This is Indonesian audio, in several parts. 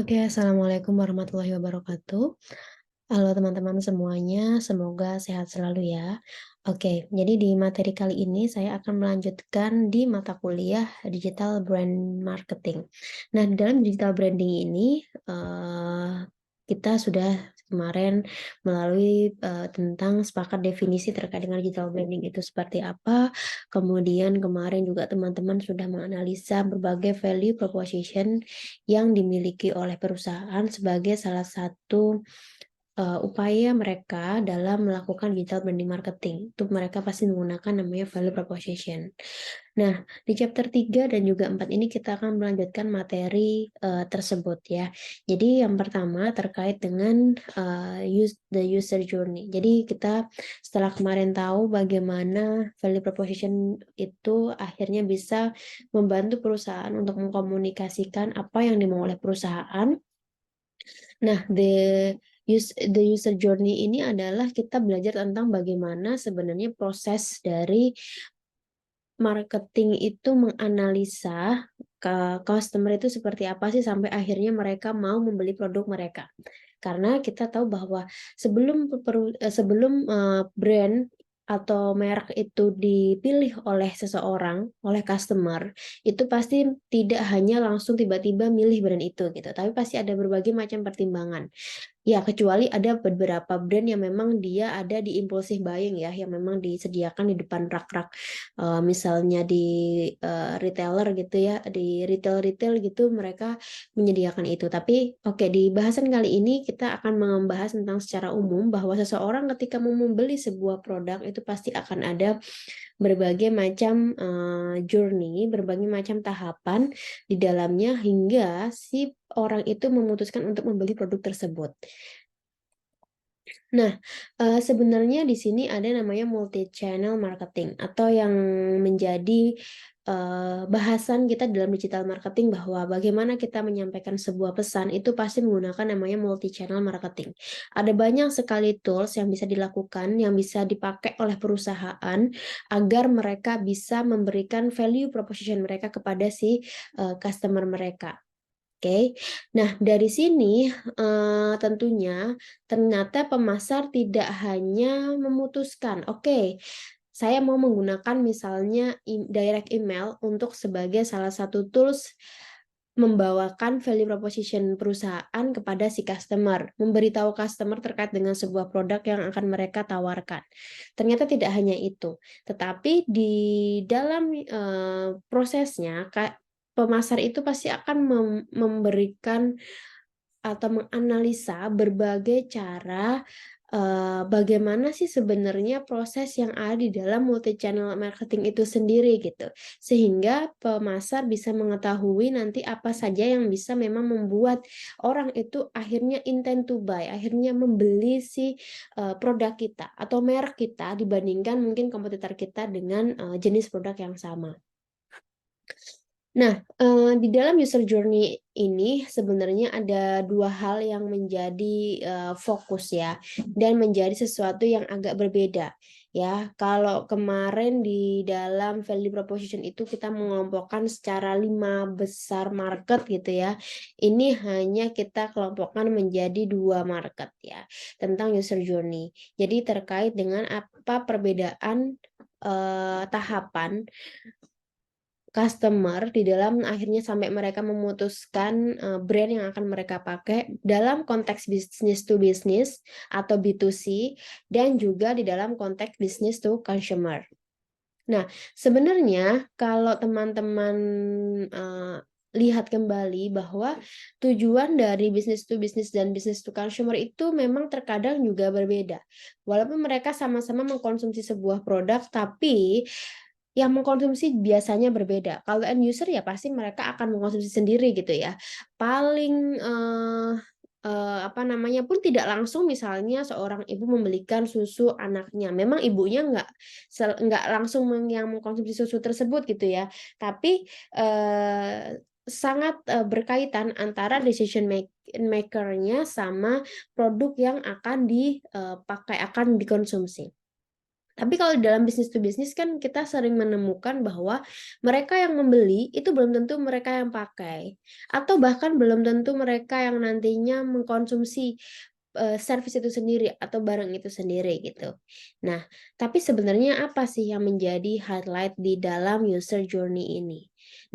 Oke, assalamualaikum warahmatullahi wabarakatuh. Halo teman-teman semuanya, semoga sehat selalu ya. Oke, jadi di materi kali ini saya akan melanjutkan di mata kuliah Digital Brand Marketing. Nah, di dalam digital branding ini kita sudah kemarin melalui tentang sepakat definisi terkait dengan digital branding itu seperti apa. Kemudian kemarin juga teman-teman sudah menganalisa berbagai value proposition yang dimiliki oleh perusahaan sebagai salah satu upaya mereka dalam melakukan digital branding marketing. Itu mereka pasti menggunakan namanya value proposition. Nah, di chapter 3 dan juga 4 ini kita akan melanjutkan materi tersebut ya. Jadi yang pertama terkait dengan the user journey. Jadi kita setelah kemarin tahu bagaimana value proposition itu akhirnya bisa membantu perusahaan untuk mengkomunikasikan apa yang dimau oleh perusahaan. Nah, the user journey ini adalah kita belajar tentang bagaimana sebenarnya proses dari marketing itu menganalisa ke customer itu seperti apa sih sampai akhirnya mereka mau membeli produk mereka. Karena kita tahu bahwa sebelum brand atau merek itu dipilih oleh seseorang, oleh customer, itu pasti tidak hanya langsung tiba-tiba milih brand itu gitu, tapi pasti ada berbagai macam pertimbangan. Ya, kecuali ada beberapa brand yang memang dia ada di impulsive buying ya, yang memang disediakan di depan rak-rak, misalnya di retailer gitu ya, di retail-retail gitu mereka menyediakan itu. Tapi oke, di bahasan kali ini kita akan membahas tentang secara umum bahwa seseorang ketika mau membeli sebuah produk itu pasti akan ada berbagai macam journey, berbagai macam tahapan di dalamnya hingga si orang itu memutuskan untuk membeli produk tersebut. Nah, sebenarnya di sini ada namanya multi-channel marketing atau yang menjadi bahasan kita dalam digital marketing bahwa bagaimana kita menyampaikan sebuah pesan itu pasti menggunakan namanya multi-channel marketing. Ada banyak sekali tools yang bisa dilakukan, yang bisa dipakai oleh perusahaan agar mereka bisa memberikan value proposition mereka kepada si customer mereka. Oke, nah dari sini tentunya ternyata pemasar tidak hanya memutuskan, oke, saya mau menggunakan misalnya direct email untuk sebagai salah satu tools membawakan value proposition perusahaan kepada si customer, memberitahu customer terkait dengan sebuah produk yang akan mereka tawarkan. Ternyata tidak hanya itu, tetapi di dalam prosesnya pemasar itu pasti akan memberikan atau menganalisa berbagai cara bagaimana sih sebenarnya proses yang ada di dalam multi channel marketing itu sendiri gitu. Sehingga pemasar bisa mengetahui nanti apa saja yang bisa memang membuat orang itu akhirnya intent to buy, akhirnya membeli si produk kita atau merek kita dibandingkan mungkin kompetitor kita dengan jenis produk yang sama. Nah, di dalam user journey ini sebenarnya ada dua hal yang menjadi fokus ya, dan menjadi sesuatu yang agak berbeda ya. Kalau kemarin di dalam value proposition itu kita mengelompokkan secara 5 besar market gitu ya. Ini hanya kita kelompokkan menjadi 2 market ya, tentang user journey. Jadi terkait dengan apa perbedaan tahapan customer di dalam akhirnya sampai mereka memutuskan brand yang akan mereka pakai dalam konteks business to business atau B2C dan juga di dalam konteks business to consumer. Nah, sebenarnya kalau teman-teman lihat kembali bahwa tujuan dari business to business dan business to consumer itu memang terkadang juga berbeda. Walaupun mereka sama-sama mengkonsumsi sebuah produk, tapi yang mengkonsumsi biasanya berbeda. Kalau end user ya pasti mereka akan mengkonsumsi sendiri gitu ya. Paling apa namanya pun tidak langsung misalnya seorang ibu membelikan susu anaknya. Memang ibunya nggak langsung yang mengkonsumsi susu tersebut gitu ya. Tapi sangat berkaitan antara decision maker-nya sama produk yang akan dipakai, akan dikonsumsi. Tapi kalau di dalam bisnis to bisnis kan kita sering menemukan bahwa mereka yang membeli itu belum tentu mereka yang pakai, atau bahkan belum tentu mereka yang nantinya mengkonsumsi servis itu sendiri atau barang itu sendiri gitu. Nah, tapi sebenarnya apa sih yang menjadi highlight di dalam user journey ini?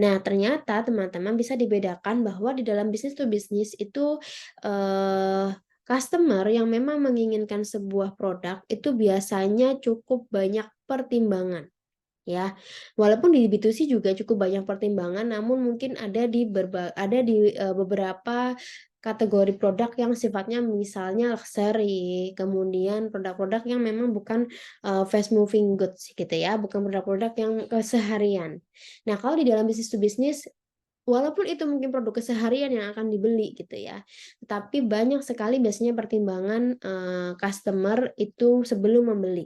Nah, ternyata teman-teman bisa dibedakan bahwa di dalam bisnis to bisnis itu eh, customer yang memang menginginkan sebuah produk itu biasanya cukup banyak pertimbangan ya. Walaupun di B2C juga cukup banyak pertimbangan, namun mungkin ada di beberapa kategori produk yang sifatnya misalnya luxury, kemudian produk-produk yang memang bukan fast moving goods gitu ya, bukan produk-produk yang keseharian. Nah, kalau di dalam bisnis to bisnis, walaupun itu mungkin produk keseharian yang akan dibeli gitu ya, tetapi banyak sekali biasanya pertimbangan customer itu sebelum membeli.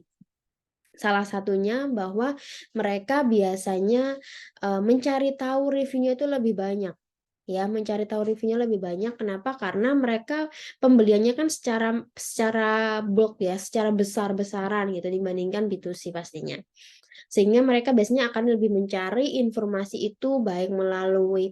Salah satunya bahwa mereka biasanya mencari tahu reviewnya itu lebih banyak. Ya, mencari tahu reviewnya lebih banyak. Kenapa? Karena mereka pembeliannya kan secara secara bulk ya, secara besar-besaran gitu dibandingkan B2C pastinya. Sehingga mereka biasanya akan lebih mencari informasi itu baik melalui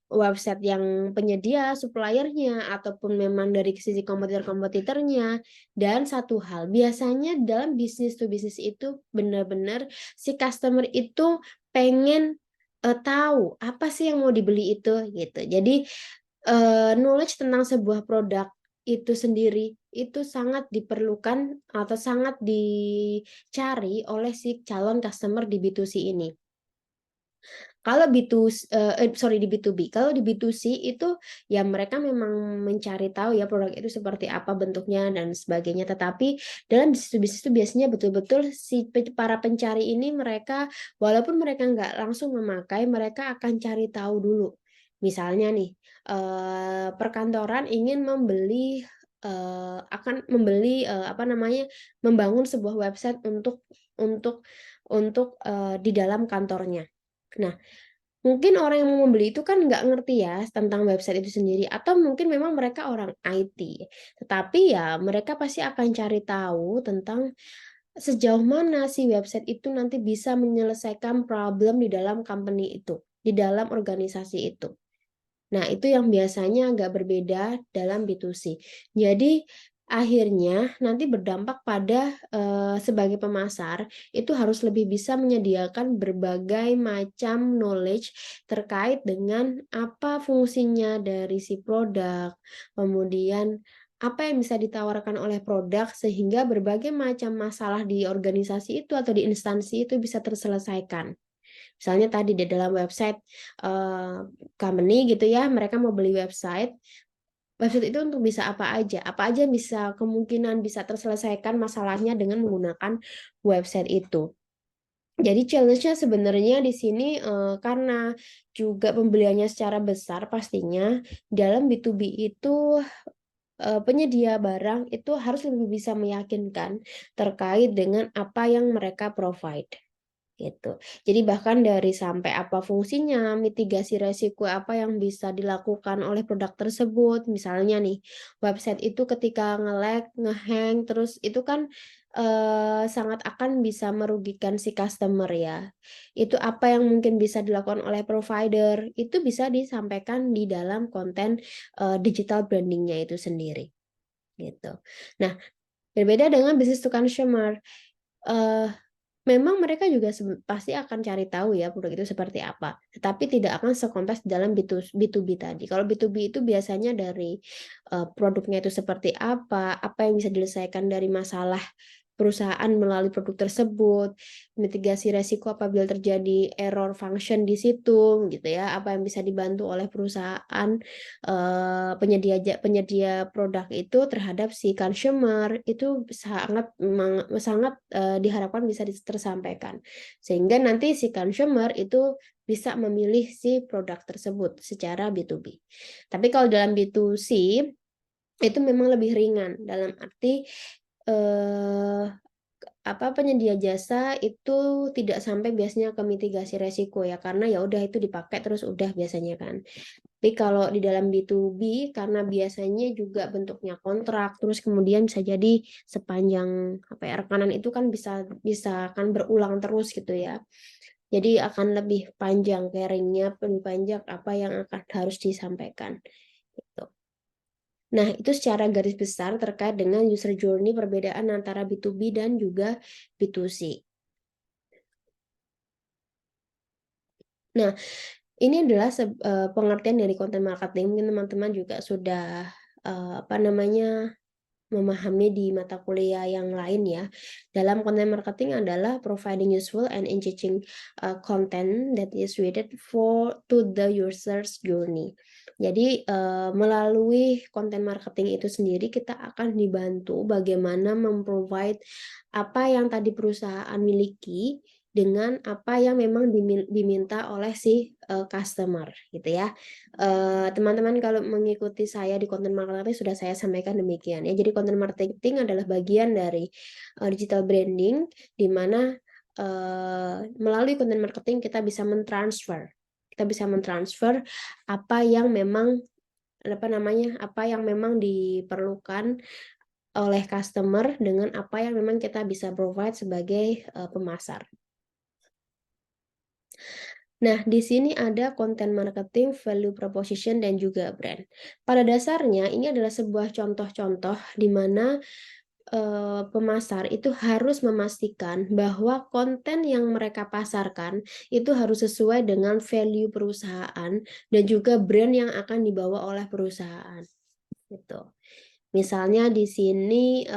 website yang penyedia suppliernya ataupun memang dari sisi kompetitor-kompetitornya. Dan satu hal, biasanya dalam bisnis to bisnis itu benar-benar si customer itu pengen tahu apa sih yang mau dibeli itu gitu. Jadi knowledge tentang sebuah produk itu sendiri itu sangat diperlukan atau sangat dicari oleh si calon customer di B2C ini. Kalau di B2B. Kalau di B2C itu ya mereka memang mencari tahu ya produk itu seperti apa bentuknya dan sebagainya. Tetapi dalam bisnis itu biasanya betul-betul si para pencari ini mereka walaupun mereka nggak langsung memakai, mereka akan cari tahu dulu. Misalnya nih, perkantoran ingin apa namanya, membangun sebuah website untuk di dalam kantornya. Nah, mungkin orang yang mau membeli itu kan nggak ngerti ya tentang website itu sendiri atau mungkin memang mereka orang IT. Tetapi ya mereka pasti akan cari tahu tentang sejauh mana si website itu nanti bisa menyelesaikan problem di dalam company itu, di dalam organisasi itu. Nah, itu yang biasanya agak berbeda dalam B2C. Jadi, akhirnya nanti berdampak pada sebagai pemasar, itu harus lebih bisa menyediakan berbagai macam knowledge terkait dengan apa fungsinya dari si produk, kemudian apa yang bisa ditawarkan oleh produk sehingga berbagai macam masalah di organisasi itu atau di instansi itu bisa terselesaikan. Misalnya tadi di dalam website company gitu ya, mereka mau beli website. Website itu untuk bisa apa aja? Apa aja bisa kemungkinan bisa terselesaikan masalahnya dengan menggunakan website itu. Jadi challenge-nya sebenarnya di sini karena juga pembeliannya secara besar pastinya dalam B2B itu penyedia barang itu harus lebih bisa meyakinkan terkait dengan apa yang mereka provide gitu. Jadi bahkan dari sampai apa fungsinya, mitigasi resiko apa yang bisa dilakukan oleh produk tersebut. Misalnya nih, website itu ketika nge-lag, nge-hang, terus itu kan sangat akan bisa merugikan si customer ya. Itu apa yang mungkin bisa dilakukan oleh provider, itu bisa disampaikan di dalam konten digital brandingnya itu sendiri gitu. Nah, berbeda dengan business to consumer. eh Memang mereka juga pasti akan cari tahu ya produk itu seperti apa, tetapi tidak akan sekompleks dalam B2B tadi. Kalau B2B itu biasanya dari produknya itu seperti apa yang bisa diselesaikan dari masalah perusahaan melalui produk tersebut, mitigasi resiko apabila terjadi error function di situ, gitu ya, apa yang bisa dibantu oleh perusahaan penyedia penyedia produk itu terhadap si consumer itu sangat diharapkan bisa tersampaikan, sehingga nanti si consumer itu bisa memilih si produk tersebut secara B2B. Tapi kalau dalam B2C itu memang lebih ringan dalam arti eh, penyedia jasa itu tidak sampai biasanya ke mitigasi resiko ya, karena ya udah itu dipakai terus udah biasanya kan. Tapi kalau di dalam B2B karena biasanya juga bentuknya kontrak, terus kemudian bisa jadi sepanjang rekanan itu kan bisa kan berulang terus gitu ya. Jadi akan lebih panjang carrying-nya, lebih panjang apa yang akan harus disampaikan gitu. Nah, itu secara garis besar terkait dengan user journey, perbedaan antara B2B dan juga B2C. Nah, ini adalah pengertian dari content marketing. Mungkin teman-teman juga sudah memahami di mata kuliah yang lain ya. Dalam content marketing adalah providing useful and engaging content that is related to the user's journey. Jadi melalui content marketing itu sendiri kita akan dibantu bagaimana memprovide apa yang tadi perusahaan miliki dengan apa yang memang diminta oleh si customer gitu ya. Teman-teman kalau mengikuti saya di content marketing sudah saya sampaikan demikian ya. Jadi content marketing adalah bagian dari digital branding di mana melalui content marketing kita bisa mentransfer apa yang memang diperlukan oleh customer dengan apa yang memang kita bisa provide sebagai pemasar. Nah, di sini ada content marketing, value proposition, dan juga brand. Pada dasarnya, ini adalah sebuah contoh-contoh di mana pemasar itu harus memastikan bahwa konten yang mereka pasarkan itu harus sesuai dengan value perusahaan dan juga brand yang akan dibawa oleh perusahaan. Gitu. Misalnya di sini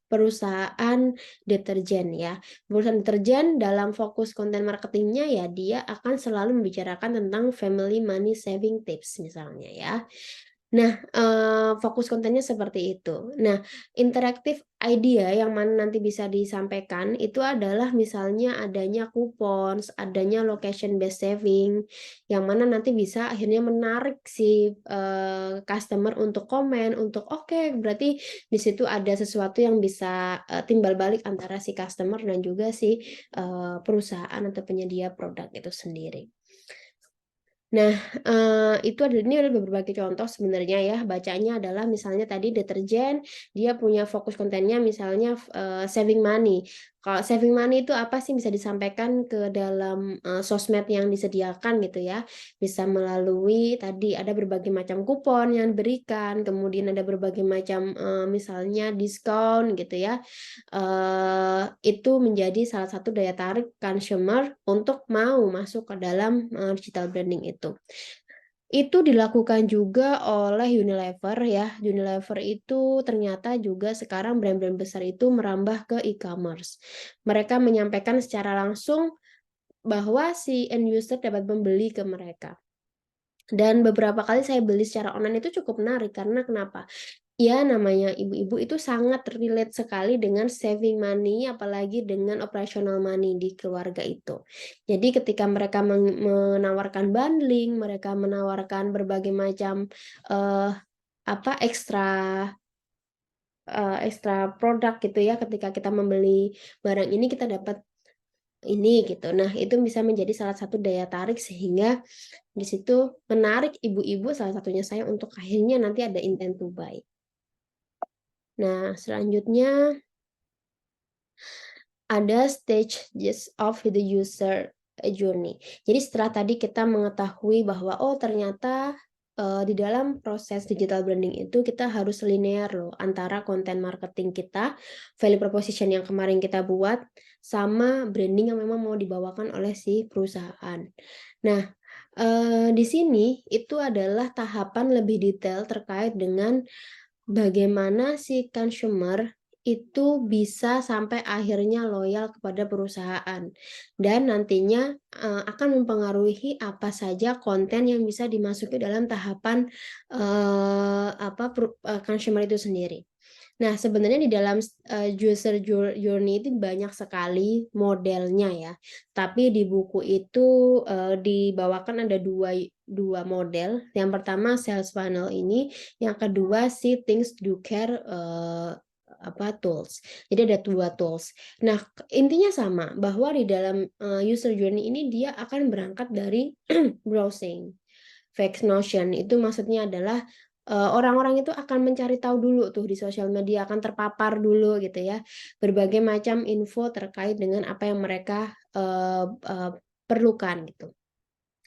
perusahaan deterjen ya. Perusahaan deterjen dalam fokus konten marketingnya ya dia akan selalu membicarakan tentang family money saving tips misalnya ya. Nah, fokus kontennya seperti itu. Nah, interaktif idea yang mana nanti bisa disampaikan itu adalah misalnya adanya kupon, adanya location based saving, yang mana nanti bisa akhirnya menarik si customer untuk komen, untuk oke, berarti di situ ada sesuatu yang bisa timbal balik antara si customer dan juga si perusahaan atau penyedia produk itu sendiri. Nah, ini ada berbagai contoh sebenarnya ya, bacanya adalah misalnya tadi deterjen, dia punya fokus kontennya misalnya saving money. Kalau saving money itu apa sih bisa disampaikan ke dalam sosmed yang disediakan gitu ya. Bisa melalui tadi ada berbagai macam kupon yang diberikan, kemudian ada berbagai macam misalnya diskon gitu ya. Itu menjadi salah satu daya tarik consumer untuk mau masuk ke dalam digital branding itu. Itu dilakukan juga oleh Unilever ya. Unilever itu ternyata juga sekarang brand-brand besar itu merambah ke e-commerce. Mereka menyampaikan secara langsung bahwa si end user dapat membeli ke mereka. Dan beberapa kali saya beli secara online itu cukup menarik karena kenapa? Ya, namanya ibu-ibu itu sangat relate sekali dengan saving money, apalagi dengan operational money di keluarga itu. Jadi ketika mereka menawarkan bundling, mereka menawarkan berbagai macam ekstra produk gitu ya. Ketika kita membeli barang ini kita dapat ini gitu. Nah, itu bisa menjadi salah satu daya tarik sehingga di situ menarik ibu-ibu salah satunya saya untuk akhirnya nanti ada intent to buy. Nah, selanjutnya ada stages of the user journey. Jadi setelah tadi kita mengetahui bahwa ternyata di dalam proses digital branding itu kita harus linear loh antara konten marketing kita, value proposition yang kemarin kita buat, sama branding yang memang mau dibawakan oleh si perusahaan. Nah, di sini itu adalah tahapan lebih detail terkait dengan bagaimana si consumer itu bisa sampai akhirnya loyal kepada perusahaan dan nantinya akan mempengaruhi apa saja konten yang bisa dimasuki dalam tahapan consumer itu sendiri. Nah, sebenarnya di dalam user journey itu banyak sekali modelnya ya. Tapi di buku itu dibawakan ada dua model. Yang pertama sales funnel ini, yang kedua si things do care tools. Jadi ada 2 tools. Nah, intinya sama bahwa di dalam user journey ini dia akan berangkat dari browsing. Fake notion itu maksudnya adalah orang-orang itu akan mencari tahu dulu tuh di sosial media, akan terpapar dulu gitu ya, berbagai macam info terkait dengan apa yang mereka perlukan gitu.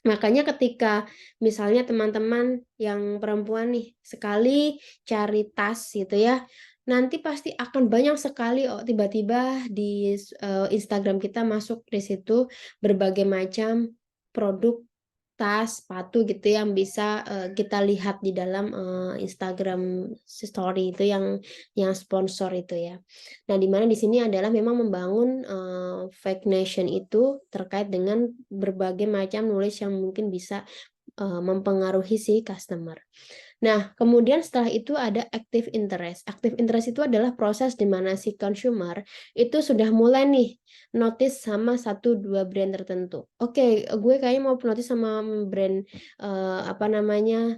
Makanya ketika misalnya teman-teman yang perempuan nih sekali cari tas gitu ya, nanti pasti akan banyak sekali tiba-tiba di Instagram kita masuk di situ berbagai macam produk tas, sepatu gitu yang bisa kita lihat di dalam Instagram story itu yang sponsor itu ya. Nah, di mana di sini adalah memang membangun fake nation itu terkait dengan berbagai macam nulis yang mungkin bisa mempengaruhi si customer. Nah, kemudian setelah itu ada active interest. Active interest itu adalah proses di mana si consumer itu sudah mulai nih notice sama 1-2 brand tertentu. Oke, gue kayaknya mau notice sama brand apa namanya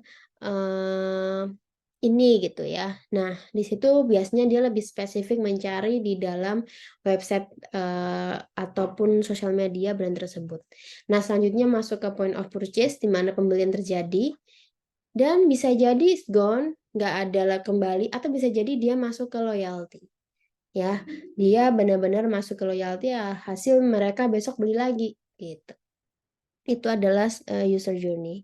ini gitu ya. Nah, di situ biasanya dia lebih spesifik mencari di dalam website ataupun sosial media brand tersebut. Nah, selanjutnya masuk ke point of purchase di mana pembelian terjadi dan bisa jadi gone, nggak ada kembali, atau bisa jadi dia masuk ke loyalty. Ya, dia benar-benar masuk ke loyalty ya hasil mereka besok beli lagi gitu. Itu adalah user journey.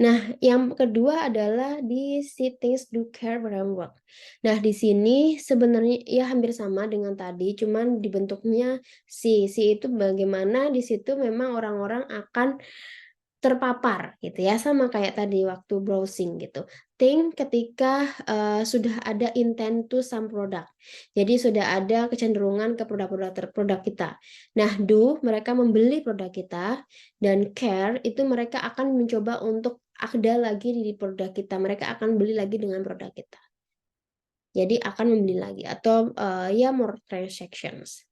Nah, yang kedua adalah di see things do care framework. Nah, di sini sebenarnya ya hampir sama dengan tadi, cuman dibentuknya si itu bagaimana di situ memang orang-orang akan terpapar gitu ya, sama kayak tadi waktu browsing gitu. Think ketika sudah ada intent to some product. Jadi sudah ada kecenderungan ke produk kita. Nah, do mereka membeli produk kita dan care itu mereka akan mencoba untuk ada lagi di produk kita. Mereka akan beli lagi dengan produk kita. Jadi akan membeli lagi atau ya more transactions.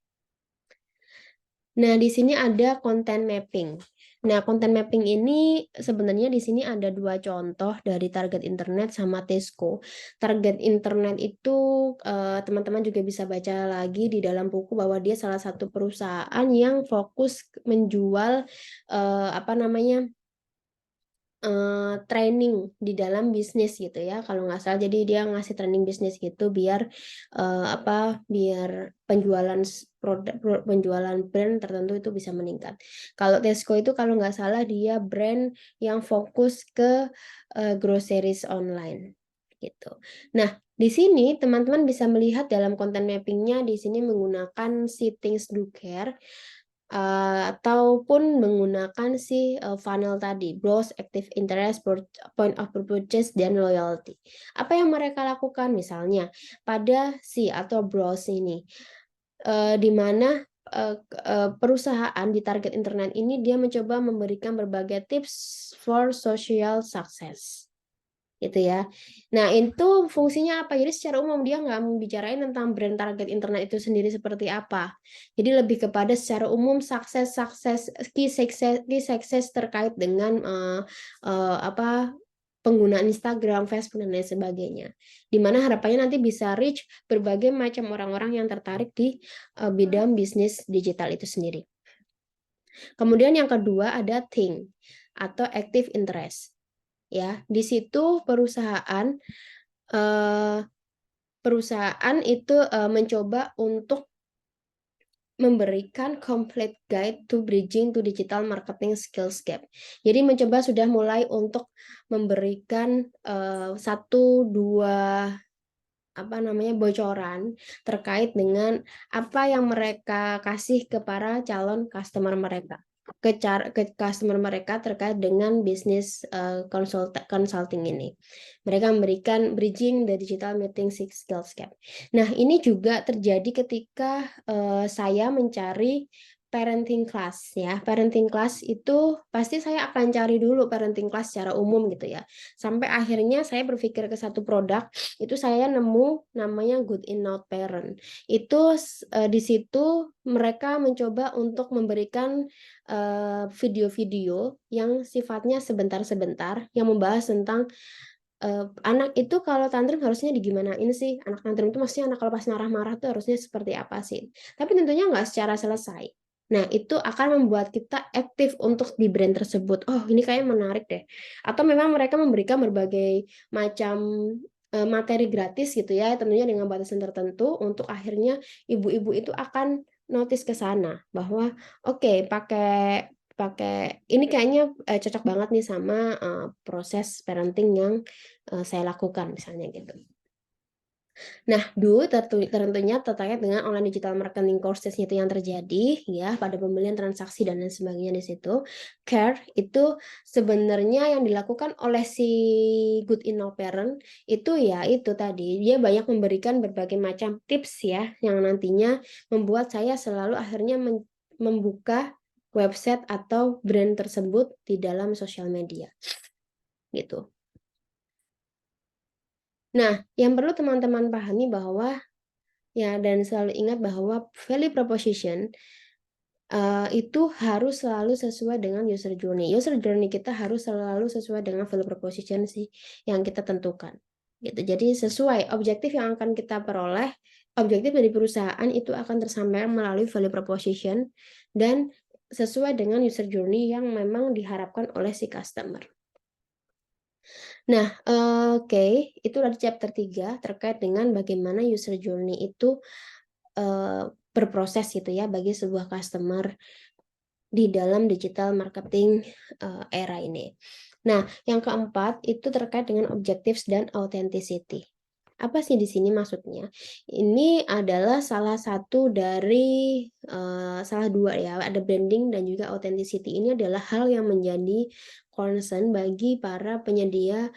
Nah, di sini ada content mapping. Nah, content mapping ini sebenarnya di sini ada 2 contoh dari target internet sama Tesco. Target internet itu teman-teman juga bisa baca lagi di dalam buku bahwa dia salah satu perusahaan yang fokus menjual apa namanya training di dalam bisnis gitu ya kalau nggak salah. Jadi dia ngasih training bisnis gitu biar biar penjualan brand tertentu itu bisa meningkat. Kalau Tesco itu kalau nggak salah dia brand yang fokus ke groceries online gitu. Nah, di sini teman-teman bisa melihat dalam content mappingnya di sini menggunakan si Things Do Care ataupun menggunakan si funnel tadi, browse, active interest, point of purchase, dan loyalty. Apa yang mereka lakukan misalnya pada si atau browse ini, di mana perusahaan di target internet ini dia mencoba memberikan berbagai tips for social success. Gitu ya. Nah, itu fungsinya apa? Jadi secara umum dia nggak membicarain tentang brand target internet itu sendiri seperti apa. Jadi lebih kepada secara umum key success terkait dengan penggunaan Instagram, Facebook dan lain sebagainya. Di mana harapannya nanti bisa reach berbagai macam orang-orang yang tertarik di bidang bisnis digital itu sendiri. Kemudian yang kedua ada think atau active interest. Ya, di situ perusahaan itu mencoba untuk memberikan complete guide to bridging to digital marketing skills gap. Jadi mencoba sudah mulai untuk memberikan 1-2 bocoran terkait dengan apa yang mereka kasih ke para calon customer mereka. Ke customer mereka terkait dengan bisnis consulting ini. Mereka memberikan bridging the digital meeting skills gap. Nah, ini juga terjadi ketika saya mencari parenting class ya. Parenting class itu pasti saya akan cari dulu parenting class secara umum gitu ya. Sampai akhirnya saya berpikir ke satu produk, itu saya nemu namanya Good Enough Parent. Itu di situ mereka mencoba untuk memberikan video-video yang sifatnya sebentar-sebentar yang membahas tentang anak itu kalau tantrum harusnya digimanain sih? Anak tantrum itu maksudnya anak kalau pas marah-marah tuh harusnya seperti apa sih? Tapi tentunya nggak secara selesai. Nah, itu akan membuat kita aktif untuk di brand tersebut. Oh, ini kayaknya menarik deh. Atau memang mereka memberikan berbagai macam materi gratis gitu ya, tentunya dengan batasan tertentu untuk akhirnya ibu-ibu itu akan notice ke sana bahwa oke, pakai pakai ini kayaknya cocok banget nih sama proses parenting yang saya lakukan misalnya gitu. Nah, tentunya terkait dengan online digital marketing courses itu yang terjadi ya pada pembelian transaksi dan lain sebagainya di situ. Care itu sebenarnya yang dilakukan oleh si Good Enough Parent itu ya itu tadi dia banyak memberikan berbagai macam tips ya yang nantinya membuat saya selalu akhirnya membuka website atau brand tersebut di dalam sosial media gitu. Nah, yang perlu teman-teman pahami bahwa ya, dan selalu ingat bahwa value proposition itu harus selalu sesuai dengan user journey. User journey kita harus selalu sesuai dengan value proposition sih yang kita tentukan. Gitu. Jadi sesuai objektif yang akan kita peroleh, objektif dari perusahaan itu akan tersampaikan melalui value proposition dan sesuai dengan user journey yang memang diharapkan oleh si customer. Nah, oke, itu dari chapter 3 terkait dengan bagaimana user journey itu berproses gitu ya bagi sebuah customer di dalam digital marketing era ini. Nah, yang keempat itu terkait dengan objectives dan authenticity. Apa sih di sini maksudnya? Ini adalah salah satu dari salah dua ya, ada branding dan juga authenticity. Ini adalah hal yang menjadi concern bagi para penyedia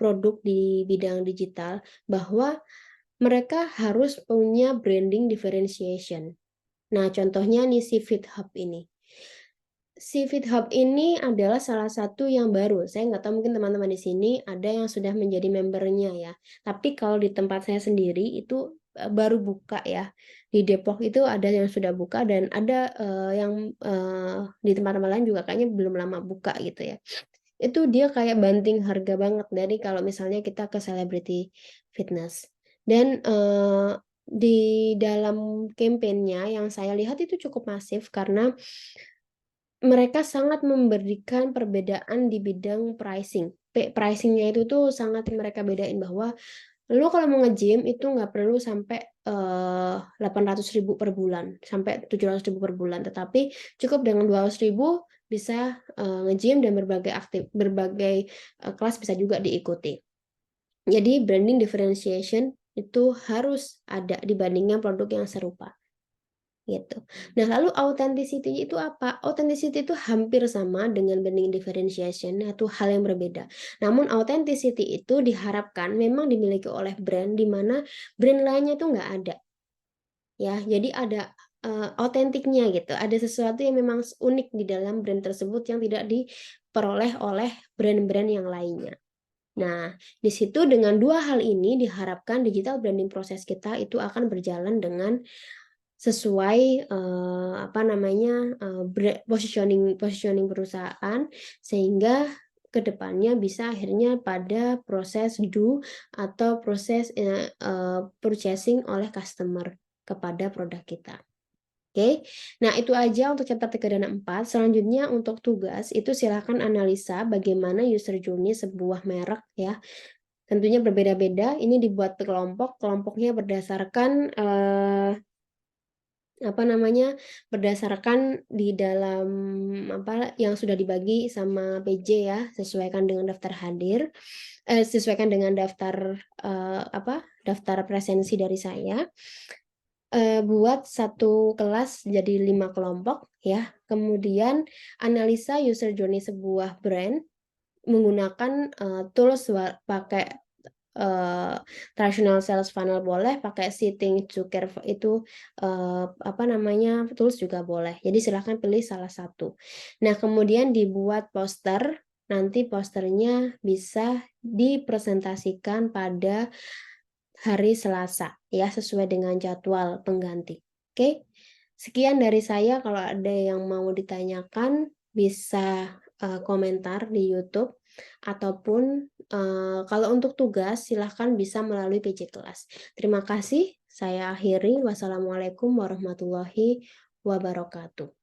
produk di bidang digital bahwa mereka harus punya branding differentiation. Nah, contohnya nih si FitHub ini. Si FitHub ini adalah salah satu yang baru. Saya nggak tahu mungkin teman-teman di sini ada yang sudah menjadi membernya ya. Tapi kalau di tempat saya sendiri itu baru buka ya. Di Depok itu ada yang sudah buka dan ada yang di tempat-tempat lain juga kayaknya belum lama buka gitu ya. Itu dia kayak banting harga banget dari kalau misalnya kita ke celebrity fitness. Dan di dalam campaign-nya yang saya lihat itu cukup masif karena mereka sangat memberikan perbedaan di bidang pricing. Pricing-nya itu tuh sangat mereka bedain bahwa lu kalau mau nge-gym itu nggak perlu sampai 800.000 per bulan, sampai 700.000 per bulan, tetapi cukup dengan 200.000 bisa nge-gym dan berbagai kelas bisa juga diikuti. Jadi branding differentiation itu harus ada dibandingkan produk yang serupa gitu. Nah, lalu authenticity itu apa? Authenticity itu hampir sama dengan branding differentiation, itu hal yang berbeda. Namun authenticity itu diharapkan memang dimiliki oleh brand di mana brand lainnya itu nggak ada. Ya, jadi ada autentiknya gitu. Ada sesuatu yang memang unik di dalam brand tersebut yang tidak diperoleh oleh brand-brand yang lainnya. Nah, di situ dengan dua hal ini diharapkan digital branding proses kita itu akan berjalan dengan sesuai apa namanya positioning perusahaan sehingga kedepannya bisa akhirnya pada proses atau proses purchasing oleh customer kepada produk kita. Oke, nah itu aja untuk chapter 3 dan 4. Selanjutnya untuk tugas itu silakan analisa bagaimana user journey sebuah merek ya. Tentunya berbeda-beda. Ini dibuat kelompok, kelompoknya berdasarkan apa namanya berdasarkan di dalam apa yang sudah dibagi sama PJ ya, sesuaikan dengan daftar hadir, sesuaikan dengan daftar apa daftar presensi dari saya. Buat satu kelas jadi 5 kelompok ya. Kemudian analisa user journey sebuah brand menggunakan tools pakai traditional sales funnel boleh, pakai Sitting to Curve itu apa namanya tools juga boleh. Jadi silahkan pilih salah satu. Nah, kemudian dibuat poster. Nanti posternya bisa dipresentasikan pada hari Selasa ya sesuai dengan jadwal pengganti. Oke. Sekian dari saya. Kalau ada yang mau ditanyakan bisa komentar di YouTube. ataupun, kalau untuk tugas silahkan bisa melalui PJ kelas. Terima kasih, saya akhiri. Wassalamualaikum warahmatullahi wabarakatuh.